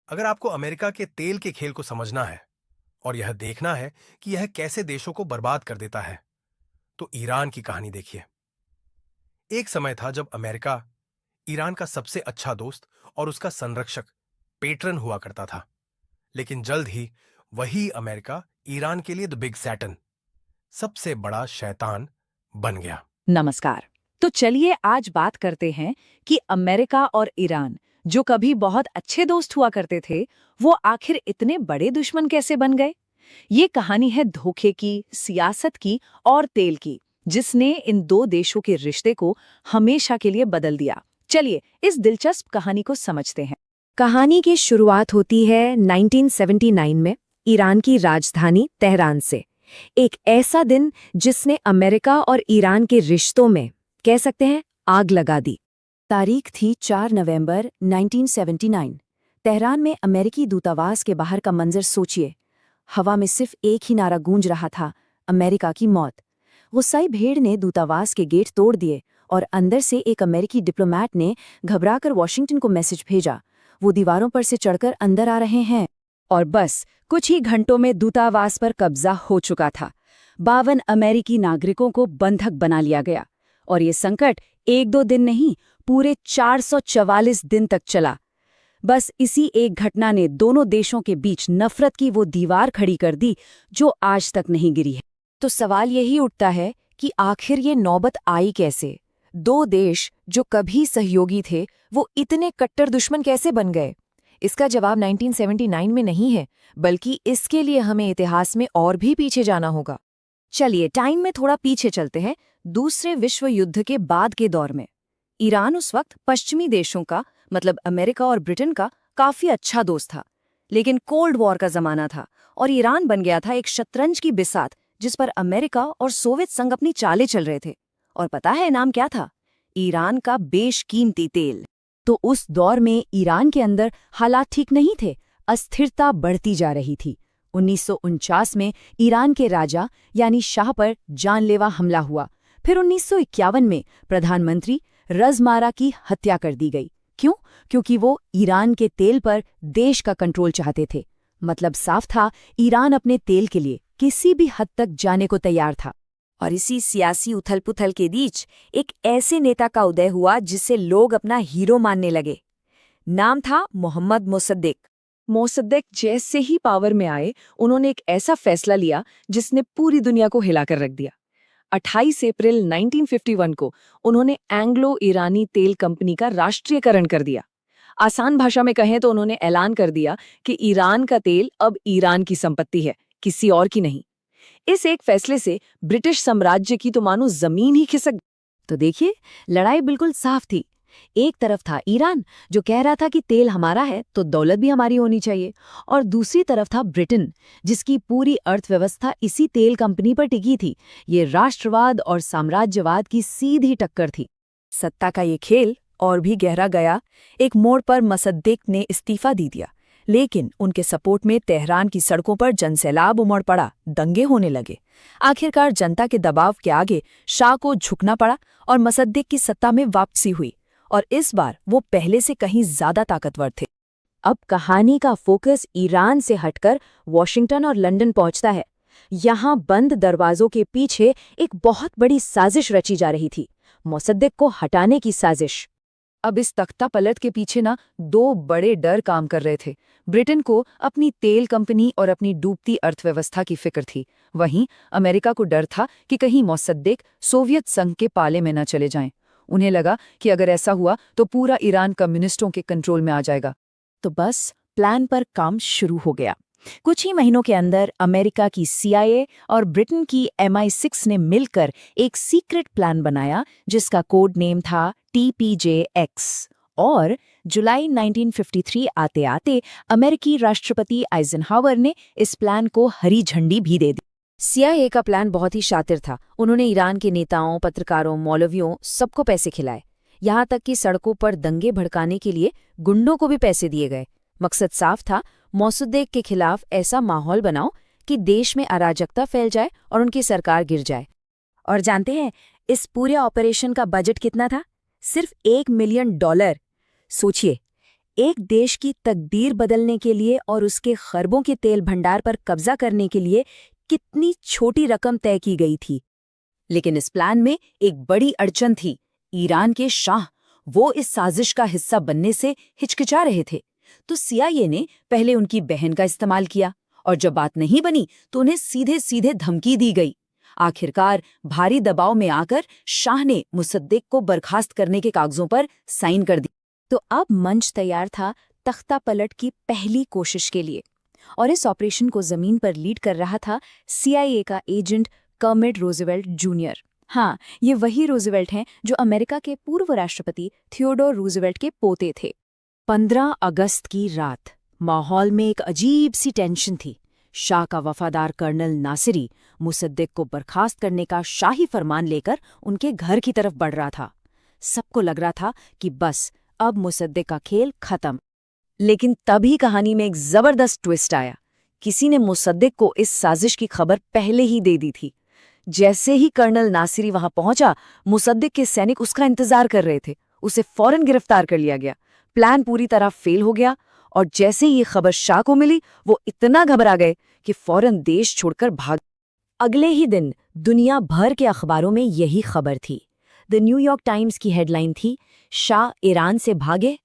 अगर आपको अमेरिका के तेल के खेल को समझना है और यह देखना है कि यह कैसे देशों को बर्बाद कर देता है, तो ईरान की कहानी देखिए। एक समय था जब अमेरिका ईरान का सबसे अच्छा दोस्त और उसका संरक्षक, पेट्रन हुआ करता था। लेकिन जल्द ही वही अमेरिका ईरान के लिए द बिग सैटन, सबसे बड़ा शैतान बन गया। नमस्कार। तो चलिए आज बात करते हैं कि अमेरिका और ईरान, जो कभी बहुत अच्छे दोस्त हुआ करते थे, वो आखिर इतने बड़े दुश्मन कैसे बन गए। ये कहानी है धोखे की, सियासत की और तेल की, जिसने इन दो देशों के रिश्ते को हमेशा के लिए बदल दिया। चलिए इस दिलचस्प कहानी को समझते हैं। कहानी की शुरुआत होती है 1979 में, ईरान की राजधानी तेहरान से। एक ऐसा दिन जिसने अमेरिका और ईरान के रिश्तों में, कह सकते हैं, आग लगा दी। तारीख थी 4 नवंबर 1979। तेहरान में अमेरिकी दूतावास के बाहर का मंजर सोचिए। हवा में सिर्फ एक ही नारा गूंज रहा था, अमेरिका की मौत। गुस्साई भीड़ ने दूतावास के गेट तोड़ दिए और अंदर से एक अमेरिकी डिप्लोमैट ने घबराकर वॉशिंगटन को मैसेज भेजा, वो दीवारों पर से चढ़कर अंदर आ रहे हैं। और बस कुछ ही घंटों में दूतावास पर कब्जा हो चुका था। 52 अमेरिकी नागरिकों को बंधक बना लिया गया। और ये संकट एक दो दिन नहीं, पूरे 444 दिन तक चला। बस इसी एक घटना ने दोनों देशों के बीच नफरत की वो दीवार खड़ी कर दी जो आज तक नहीं गिरी है। तो सवाल यही उठता है कि आखिर ये नौबत आई कैसे? दो देश जो कभी सहयोगी थे, वो इतने कट्टर दुश्मन कैसे बन गए? इसका जवाब 1979 में नहीं है, बल्कि इसके लिए हमें इतिहास में और भी पीछे जाना होगा। चलिए टाइम में थोड़ा पीछे चलते हैं, दूसरे विश्व युद्ध के बाद के दौर में। ईरान उस वक्त पश्चिमी देशों का, मतलब अमेरिका और ब्रिटेन का, काफी अच्छा दोस्त था। लेकिन कोल्ड वॉर का जमाना था और ईरान बन गया था एक शतरंज की बिसात, जिस पर अमेरिका और सोवियत संघ अपनी चालें चल रहे थे। और पता है नाम क्या था? ईरान का बेशकीमती तेल। तो उस दौर में ईरान के अंदर हालात ठीक नहीं थे, अस्थिरता बढ़ती जा रही थी। 1949 में ईरान के राजा यानी शाह पर जानलेवा हमला हुआ। फिर 1951 में प्रधानमंत्री रज़मारा की हत्या कर दी गई। क्यों? क्योंकि वो ईरान के तेल पर देश का कंट्रोल चाहते थे। मतलब साफ था, ईरान अपने तेल के लिए किसी भी हद तक जाने को तैयार था। और इसी सियासी उथल-पुथल के बीच एक ऐसे नेता का उदय हुआ जिसे लोग अपना हीरो मानने लगे। नाम था मोहम्मद मोसद्देक। मोसद्देक जैसे ही पावर में आए, उन्होंने एक ऐसा फैसला लिया जिसने पूरी दुनिया को हिलाकर रख दिया। 28 अप्रैल 1951 को उन्होंने एंग्लो ईरानी तेल कंपनी का राष्ट्रीयकरण कर दिया। आसान भाषा में कहें तो उन्होंने ऐलान कर दिया कि ईरान का तेल अब ईरान की संपत्ति है, किसी और की नहीं। इस एक फैसले से ब्रिटिश साम्राज्य की तो मानो जमीन ही खिसक गई। तो देखिए, लड़ाई बिल्कुल साफ थी। एक तरफ था ईरान, जो कह रहा था कि तेल हमारा है तो दौलत भी हमारी होनी चाहिए, और दूसरी तरफ था ब्रिटेन, जिसकी पूरी अर्थव्यवस्था इसी तेल कंपनी पर टिकी थी। ये राष्ट्रवाद और साम्राज्यवाद की सीधी टक्कर थी। सत्ता का ये खेल और भी गहरा गया। एक मोड़ पर मोसद्देक ने इस्तीफा दे दिया, लेकिन उनके सपोर्ट में तेहरान की सड़कों पर जनसैलाब उमड़ पड़ा, दंगे होने लगे। आखिरकार जनता के दबाव के आगे शाह को झुकना पड़ा और मोसद्देक की सत्ता में वापसी हुई। और इस बार वो पहले से कहीं ज्यादा ताकतवर थे। अब कहानी का फोकस ईरान से हटकर वॉशिंगटन और लंदन पहुंचता है। यहाँ बंद दरवाजों के पीछे एक बहुत बड़ी साजिश रची जा रही थी, मोसद्देक को हटाने की साजिश। अब इस तख्ता पलट के पीछे ना दो बड़े डर काम कर रहे थे। ब्रिटेन को अपनी तेल कंपनी और अपनी डूबती अर्थव्यवस्था की फिक्र थी। वहीं अमेरिका को डर था कि कहीं मोसद्देक सोवियत संघ के पाले में न चले जाएं। उन्हें लगा कि अगर ऐसा हुआ तो पूरा ईरान कम्युनिस्टों के कंट्रोल में आ जाएगा। तो बस प्लान पर काम शुरू हो गया। कुछ ही महीनों के अंदर अमेरिका की CIA और ब्रिटेन की MI6 ने मिलकर एक सीक्रेट प्लान बनाया, जिसका कोड नेम था TPJ-X। और जुलाई 1953 आते आते अमेरिकी राष्ट्रपति आइजनहावर ने इस प्लान को हरी झंडी भी दे दी। CIA का प्लान बहुत ही शातिर था। उन्होंने ईरान के नेताओं, पत्रकारों, मौलवियों, सबको पैसे खिलाए। यहाँ तक कि सड़कों पर दंगे भड़काने के लिए गुंडों को भी पैसे दिए गए। मकसद साफ था, मोसद्देक के खिलाफ ऐसा माहौल बनाओ कि देश में अराजकता फैल जाए और उनकी सरकार गिर जाए। और जानते हैं इस पूरे ऑपरेशन का बजट कितना था? सिर्फ $1 मिलियन। सोचिए, एक देश की तकदीर बदलने के लिए और उसके खरबों के तेल भंडार पर कब्जा करने के लिए कितनी छोटी रकम तय की गई थी। लेकिन इस प्लान में एक बड़ी अड़चन थी। ईरान के शाह, वो इस साजिश का हिस्सा बनने से हिचकिचा रहे थे। तो सीआईए ने पहले उनकी बहन का इस्तेमाल किया, और जब बात नहीं बनी तो उन्हें सीधे सीधे धमकी दी गई। आखिरकार भारी दबाव में आकर शाह ने मुसद्दिक को बर्खास्त करने के कागजों पर साइन कर दी। तो अब मंच तैयार था तख्ता पलट की पहली कोशिश के लिए, और इस ऑपरेशन को जमीन पर लीड कर रहा था सीआईए का एजेंट कर्मिट रूजवेल्ट जूनियर। हाँ, ये वही रूजवेल्ट हैं जो अमेरिका के पूर्व राष्ट्रपति थियोडोर रूजवेल्ट के पोते थे। 15 अगस्त की रात माहौल में एक अजीब सी टेंशन थी। शाह का वफादार कर्नल नासिरी मुसद्दिक को बर्खास्त करने का शाही फरमान लेकर उनके घर की तरफ बढ़ रहा था। सबको लग रहा था कि बस अब मुसद्दिक का खेल खत्म। लेकिन तभी कहानी में एक जबरदस्त ट्विस्ट आया। किसी ने मुसद्दिक को इस साजिश की खबर पहले ही दे दी थी। जैसे ही कर्नल नासिरी वहां पहुंचा, मुसद्दिक के सैनिक उसका इंतजार कर रहे थे। उसे फौरन गिरफ्तार कर लिया गया। प्लान पूरी तरह फेल हो गया, और जैसे ही ये खबर शाह को मिली, वो इतना घबरा गए कि फौरन देश छोड़कर भाग। अगले ही दिन दुनिया भर के अखबारों में यही खबर थी। द न्यूयॉर्क टाइम्स की हेडलाइन थी, शाह ईरान से भागे।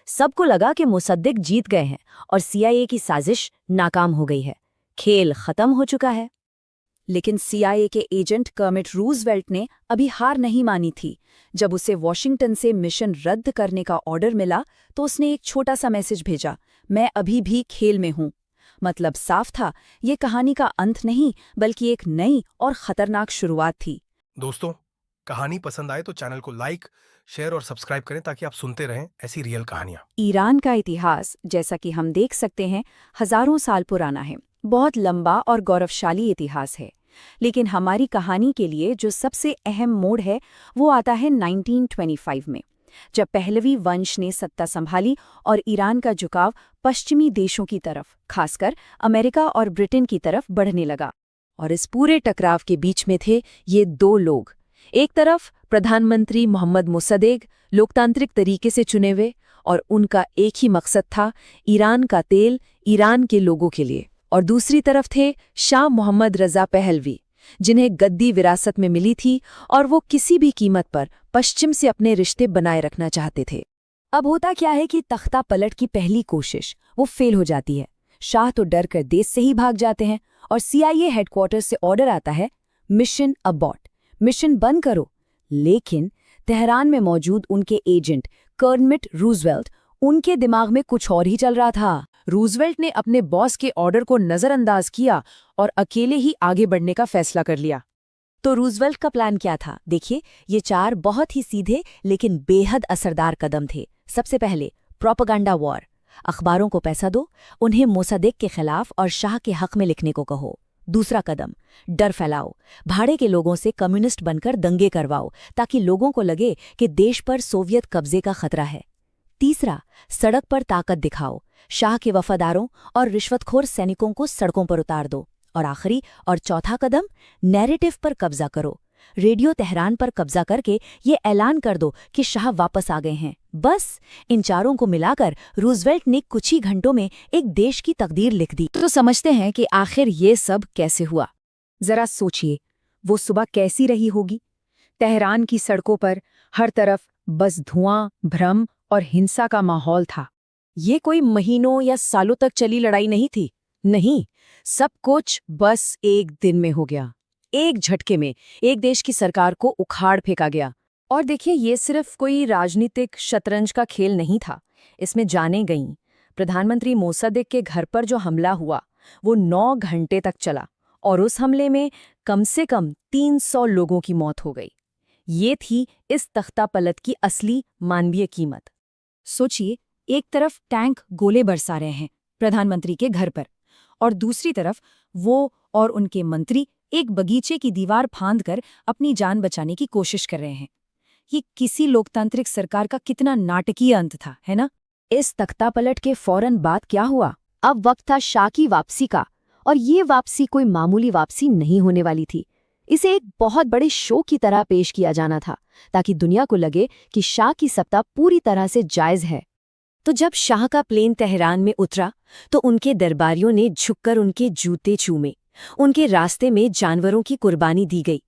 सबको लगा कि मुसद्दिक जीत गए हैं और सीआईए की साजिश नाकाम हो गई है, खेल खत्म हो चुका है। लेकिन सीआईए के एजेंट कर्मिट रूजवेल्ट ने अभी हार नहीं मानी थी। जब उसे वॉशिंगटन से मिशन रद्द करने का ऑर्डर मिला तो उसने एक छोटा सा मैसेज भेजा, मैं अभी भी खेल में हूं। मतलब साफ था, ये कहानी का अंत नहीं बल्कि एक नई और खतरनाक शुरुआत थी। दोस्तों, कहानी पसंद आए तो चैनल को लाइक, शेयर और सब्सक्राइब करें ताकि आप सुनते रहें ऐसी रियल कहानियां। ईरान का इतिहास, जैसा कि हम देख सकते हैं, हजारों साल पुराना है। बहुत लंबा और गौरवशाली इतिहास है। लेकिन हमारी कहानी के लिए जो सबसे अहम मोड़ है वो आता है 1925 में, जब पहलवी वंश ने सत्ता संभाली और ईरान का झुकाव पश्चिमी देशों की तरफ, खासकर अमेरिका और ब्रिटेन की तरफ बढ़ने लगा। और इस पूरे टकराव के बीच में थे ये दो लोग। एक तरफ प्रधानमंत्री मोहम्मद मुसद्दिक, लोकतांत्रिक तरीके से चुने हुए, और उनका एक ही मकसद था ईरान का तेल ईरान के लोगों के लिए। और दूसरी तरफ थे शाह मोहम्मद रजा पहलवी, जिन्हें गद्दी विरासत में मिली थी और वो किसी भी कीमत पर पश्चिम से अपने रिश्ते बनाए रखना चाहते थे। अब होता क्या है कि तख्ता पलट की पहली कोशिश वो फेल हो जाती है। शाह तो डर कर देश से ही भाग जाते हैं और सीआईए हेडक्वार्टर से ऑर्डर आता है, मिशन अबॉर्ट, मिशन बंद करो। लेकिन तेहरान में मौजूद उनके एजेंट कर्मिट रूजवेल्ट, उनके दिमाग में कुछ और ही चल रहा था। रूजवेल्ट ने अपने बॉस के ऑर्डर को नजरअंदाज किया और अकेले ही आगे बढ़ने का फैसला कर लिया। तो रूजवेल्ट का प्लान क्या था? देखिए, ये 4 बहुत ही सीधे लेकिन बेहद असरदार कदम थे। सबसे पहले, प्रोपेगेंडा वॉर। अखबारों को पैसा दो, उन्हें मुसद्दिक के खिलाफ और शाह के हक में लिखने को कहो। दूसरा कदम, डर फैलाओ। भाड़े के लोगों से कम्युनिस्ट बनकर दंगे करवाओ ताकि लोगों को लगे कि देश पर सोवियत कब्जे का खतरा है। तीसरा, सड़क पर ताकत दिखाओ। शाह के वफादारों और रिश्वतखोर सैनिकों को सड़कों पर उतार दो। और आखिरी और चौथा कदम, नैरेटिव पर कब्जा करो। रेडियो तेहरान पर कब्जा करके ये ऐलान कर दो कि शाह वापस आ गए हैं। बस इन चारों को मिलाकर रूजवेल्ट ने कुछ ही घंटों में एक देश की तकदीर लिख दी। तो समझते हैं कि आखिर ये सब कैसे हुआ। जरा सोचिए, वो सुबह कैसी रही होगी। तेहरान की सड़कों पर हर तरफ बस धुआं, भ्रम और हिंसा का माहौल था। ये कोई महीनों या सालों तक चली लड़ाई नहीं थी। नहीं, सब कुछ बस एक दिन में हो गया। एक झटके में एक देश की सरकार को उखाड़ फेंका गया। और देखिए, ये सिर्फ कोई राजनीतिक शतरंज का खेल नहीं था। इसमें जानें गईं। प्रधानमंत्री मुसद्दिक के घर पर जो हमला हुआ वो 9 घंटे तक चला और उस हमले में कम से कम 300 लोगों की मौत हो गई। ये थी इस तख्तापलट की असली मानवीय कीमत। सोचिए, एक तरफ टैंक गोले बरसा रहे हैं प्रधानमंत्री के घर पर, और दूसरी तरफ वो और उनके मंत्री एक बगीचे की दीवार फांदकर अपनी जान बचाने की कोशिश कर रहे हैं। ये किसी लोकतांत्रिक सरकार का कितना नाटकीय अंत था, है ना? इस तख्तापलट के फौरन बाद क्या हुआ? अब वक्त था शाह की वापसी का, और ये वापसी कोई मामूली वापसी नहीं होने वाली थी। इसे एक बहुत बड़े शो की तरह पेश किया जाना था ताकि दुनिया को लगे कि शाह की सत्ता पूरी तरह से जायज है। तो जब शाह का प्लेन तेहरान में उतरा तो उनके दरबारियों ने झुककर उनके जूते चूमे, उनके रास्ते में जानवरों की कुर्बानी दी गई।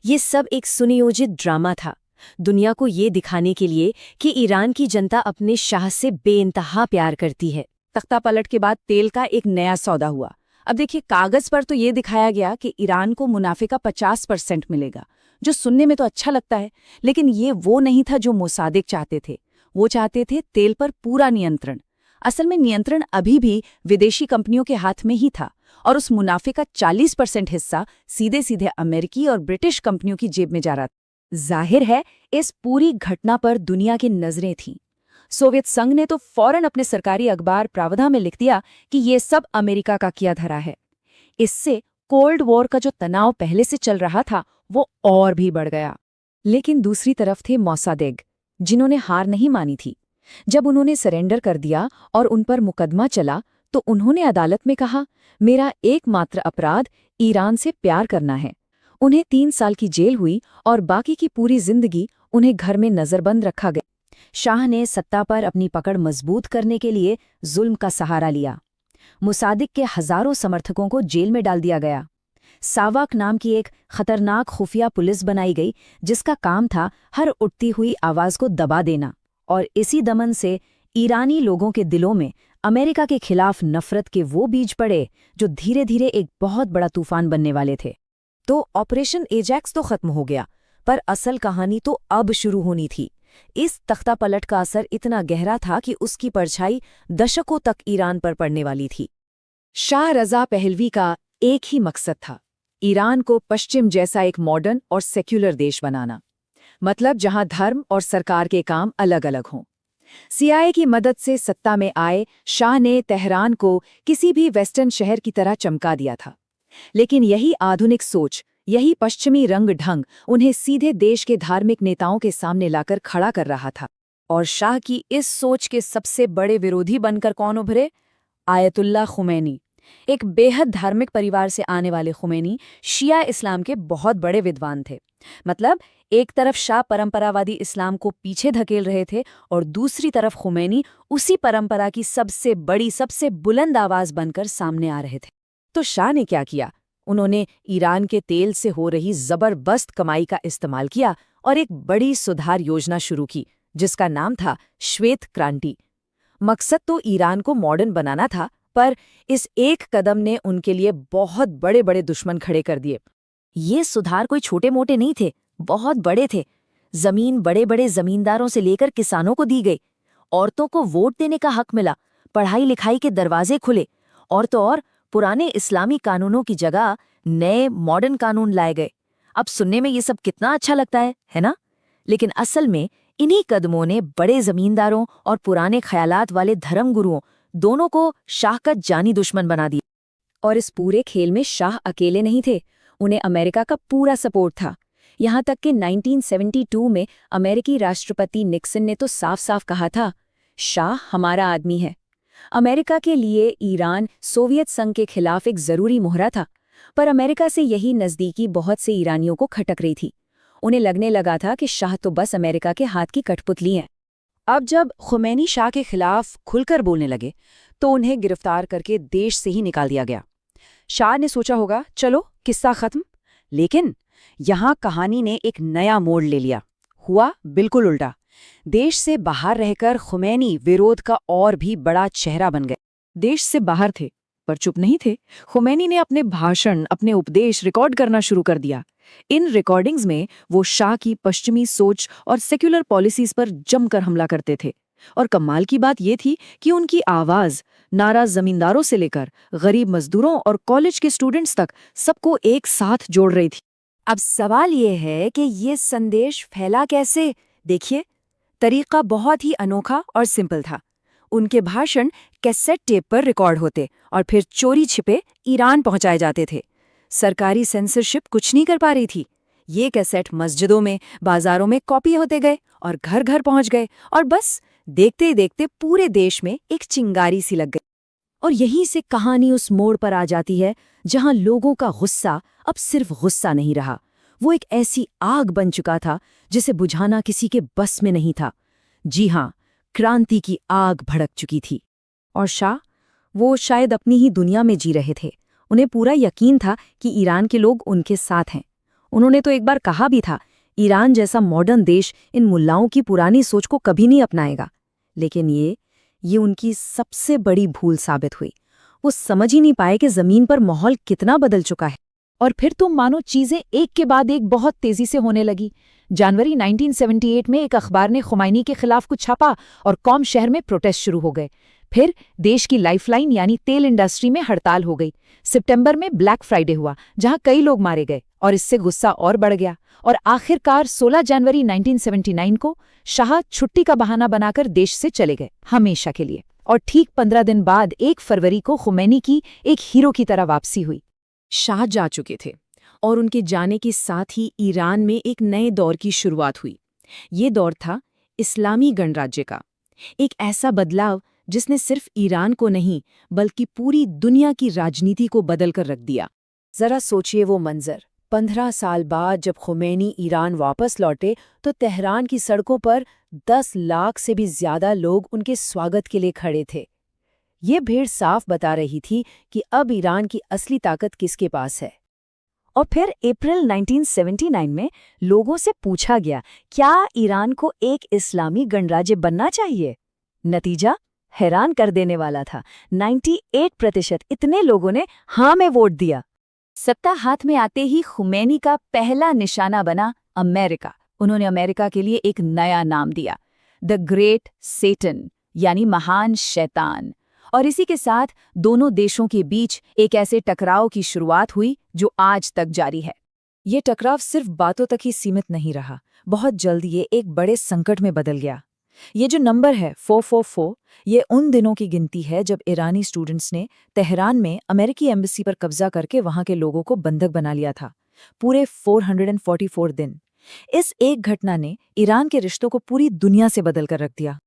ये सब एक सुनियोजित ड्रामा था, दुनिया को ये दिखाने के लिए कि ईरान की जनता अपने शाह से बेइंतहा प्यार करती है। तख्ता पलट के बाद तेल का एक नया सौदा हुआ। अब देखिए, कागज पर तो ये दिखाया गया कि ईरान को मुनाफे का 50% मिलेगा, जो सुनने में तो अच्छा लगता है, लेकिन ये वो नहीं था जो मोसादेक चाहते थे। वो चाहते थे तेल पर पूरा नियंत्रण। असल में नियंत्रण अभी भी विदेशी कंपनियों के हाथ में ही था, और उस मुनाफे का 40% हिस्सा सीधे सीधे अमेरिकी और ब्रिटिश कंपनियों की जेब में जा रहा था। जाहिर है, इस पूरी घटना पर दुनिया की नजरें थीं। सोवियत संघ ने तो फौरन अपने सरकारी अखबार प्रावधा में लिख दिया कि ये सब अमेरिका का किया धरा है। इससे कोल्ड वॉर का जो तनाव पहले से चल रहा था वो और भी बढ़ गया। लेकिन दूसरी तरफ थे मोसादेक, जिन्होंने हार नहीं मानी थी। जब उन्होंने सरेंडर कर दिया और उन पर मुकदमा चला तो उन्होंने अदालत में कहा, मेरा एकमात्र अपराध ईरान से प्यार करना है। उन्हें 3 साल की जेल हुई और बाकी की पूरी जिंदगी उन्हें घर में नजरबंद रखा गया। शाह ने सत्ता पर अपनी पकड़ मजबूत करने के लिए जुल्म का सहारा लिया। मुसादिक के हजारों समर्थकों को जेल में डाल दिया गया। सावाक नाम की एक खतरनाक खुफिया पुलिस बनाई गई, जिसका काम था हर उठती हुई आवाज को दबा देना। और इसी दमन से ईरानी लोगों के दिलों में अमेरिका के खिलाफ नफरत के वो बीज पड़े जो धीरे धीरे एक बहुत बड़ा तूफान बनने वाले थे। तो ऑपरेशन एजैक्स तो खत्म हो गया, पर असल कहानी तो अब शुरू होनी थी। इस तख्तापलट का असर इतना गहरा था कि उसकी परछाई दशकों तक ईरान पर पड़ने वाली थी। शाह रज़ा पहलवी का एक ही मकसद था, ईरान को पश्चिम जैसा एक मॉडर्न और सेक्युलर देश बनाना, मतलब जहां धर्म और सरकार के काम अलग अलग हों। सीआईए की मदद से सत्ता में आए शाह ने तेहरान को किसी भी वेस्टर्न शहर की तरह चमका दिया था। लेकिन यही आधुनिक सोच, यही पश्चिमी रंग ढंग उन्हें सीधे देश के धार्मिक नेताओं के सामने लाकर खड़ा कर रहा था। और शाह की इस सोच के सबसे बड़े विरोधी बनकर कौन उभरे? आयतुल्लाह खुमैनी। एक बेहद धार्मिक परिवार से आने वाले खुमैनी शिया इस्लाम के बहुत बड़े विद्वान थे। मतलब एक तरफ शाह परंपरावादी इस्लाम को पीछे धकेल रहे थे और दूसरी तरफ खुमैनी उसी परंपरा की सबसे बड़ी, सबसे बुलंद आवाज बनकर सामने आ रहे थे। तो शाह ने क्या किया? उन्होंने ईरान के तेल से हो रही जबरदस्त कमाई का इस्तेमाल किया और एक बड़ी सुधार योजना शुरू की, जिसका नाम था श्वेत क्रांति। मकसद तो ईरान को मॉडर्न बनाना था, पर इस एक कदम ने उनके लिए बहुत बड़े बड़े दुश्मन खड़े कर दिए। ये सुधार कोई छोटे मोटे नहीं थे, बहुत बड़े थे। जमीन बड़े बड़े जमींदारों से लेकर किसानों को दी गई, औरतों को वोट देने का हक मिला, पढ़ाई लिखाई के दरवाजे खुले, और तो और पुराने इस्लामी कानूनों की जगह नए मॉडर्न कानून लाए गए। अब सुनने में ये सब कितना अच्छा लगता है ना? लेकिन असल में इन्हीं कदमों ने बड़े जमींदारों और पुराने ख्यालात वाले धर्मगुरुओं दोनों को शाह का जानी दुश्मन बना दिया। और इस पूरे खेल में शाह अकेले नहीं थे, उन्हें अमेरिका का पूरा सपोर्ट था। यहाँ तक कि 1972 में अमेरिकी राष्ट्रपति निक्सन ने तो साफ साफ कहा था, शाह हमारा आदमी है। अमेरिका के लिए ईरान सोवियत संघ के खिलाफ एक जरूरी मोहरा था, पर अमेरिका से यही नज़दीकी बहुत से ईरानियों को खटक रही थी। उन्हें लगने लगा था कि शाह तो बस अमेरिका के हाथ की कठपुतली हैं। अब जब खुमैनी शाह के खिलाफ खुलकर बोलने लगे तो उन्हें गिरफ्तार करके देश से ही निकाल दिया गया। शाह ने सोचा होगा, चलो किस्सा खत्म। लेकिन यहाँ कहानी ने एक नया मोड़ ले लिया। हुआ बिल्कुल उल्टा। देश से बाहर रहकर खुमैनी विरोध का और भी बड़ा चेहरा बन गए। देश से बाहर थे पर चुप नहीं थे। खुमैनी ने अपने भाषण, अपने उपदेश रिकॉर्ड करना शुरू कर दिया। इन रिकॉर्डिंग्स में वो शाह की पश्चिमी सोच और सेक्युलर पॉलिसीज पर जमकर हमला करते थे। और कमाल की बात ये थी कि उनकी आवाज नाराज जमींदारों से लेकर गरीब मजदूरों और कॉलेज के स्टूडेंट्स तक सबको एक साथ जोड़ रही थी। अब सवाल ये है कि ये संदेश फैला कैसे? देखिए, तरीका बहुत ही अनोखा और सिंपल था। उनके भाषण कैसेट टेप पर रिकॉर्ड होते और फिर चोरी छिपे ईरान पहुंचाए जाते थे। सरकारी सेंसरशिप कुछ नहीं कर पा रही थी। ये कैसेट मस्जिदों में, बाजारों में कॉपी होते गए और घर घर पहुंच गए, और बस देखते ही देखते पूरे देश में एक चिंगारी सी लग गई। और यहीं से कहानी उस मोड़ पर आ जाती है जहां लोगों का गुस्सा अब सिर्फ गुस्सा नहीं रहा, वो एक ऐसी आग बन चुका था जिसे बुझाना किसी के बस में नहीं था। जी हाँ, क्रांति की आग भड़क चुकी थी। और शाह, वो शायद अपनी ही दुनिया में जी रहे थे। उन्हें पूरा यकीन था कि ईरान के लोग उनके साथ हैं। उन्होंने तो एक बार कहा भी था, ईरान जैसा मॉडर्न देश इन मुल्लाओं की पुरानी सोच को कभी नहीं अपनाएगा। लेकिन ये उनकी सबसे बड़ी भूल साबित हुई। वो समझ ही नहीं पाए कि जमीन पर माहौल कितना बदल चुका है। और फिर तो मानो चीजें एक के बाद एक बहुत तेजी से होने लगी। जनवरी 1978 में एक अखबार ने खुमैनी के खिलाफ कुछ छापा और कौम शहर में प्रोटेस्ट शुरू हो गए। फिर देश की लाइफलाइन यानी तेल इंडस्ट्री में हड़ताल हो गई। सितंबर में ब्लैक फ्राइडे हुआ, जहां कई लोग मारे गए और इससे गुस्सा और बढ़ गया। और आखिरकार 16 जनवरी 1979 को शाह छुट्टी का बहाना बनाकर देश से चले गए, हमेशा के लिए। और ठीक 15 दिन बाद 1 फरवरी को खुमैनी की एक हीरो की तरह वापसी हुई। शाह जा चुके थे और उनके जाने के साथ ही ईरान में एक नए दौर की शुरुआत हुई। ये दौर था इस्लामी गणराज्य का, एक ऐसा बदलाव जिसने सिर्फ ईरान को नहीं बल्कि पूरी दुनिया की राजनीति को बदल कर रख दिया। जरा सोचिए वो मंजर, 15 साल बाद जब खुमैनी ईरान वापस लौटे तो तेहरान की सड़कों पर 10 लाख से भी ज्यादा लोग उनके स्वागत के लिए खड़े थे। ये भीड़ साफ बता रही थी कि अब ईरान की असली ताकत किसके पास है। और फिर अप्रैल 1979 में लोगों से पूछा गया, क्या ईरान को एक इस्लामी गणराज्य बनना चाहिए? नतीजा हैरान कर देने वाला था। 98% इतने लोगों ने हाँ में वोट दिया। सत्ता हाथ में आते ही खुमैनी का पहला निशाना बना अमेरिका। उन्होंने अमेरिका के लिए एक नया नाम दिया, द ग्रेट सेटन, यानी महान शैतान। और इसी के साथ दोनों देशों के बीच एक ऐसे टकराव की शुरुआत हुई जो आज तक जारी है। ये टकराव सिर्फ बातों तक ही सीमित नहीं रहा, बहुत जल्द ये एक बड़े संकट में बदल गया। ये जो नंबर है 444, ये उन दिनों की गिनती है जब ईरानी स्टूडेंट्स ने तेहरान में अमेरिकी एम्बेसी पर कब्जा करके वहां के लोगों को बंधक बना लिया था। पूरे 444 दिन। इस एक घटना ने ईरान के रिश्तों को पूरी दुनिया से बदल कर रख दिया।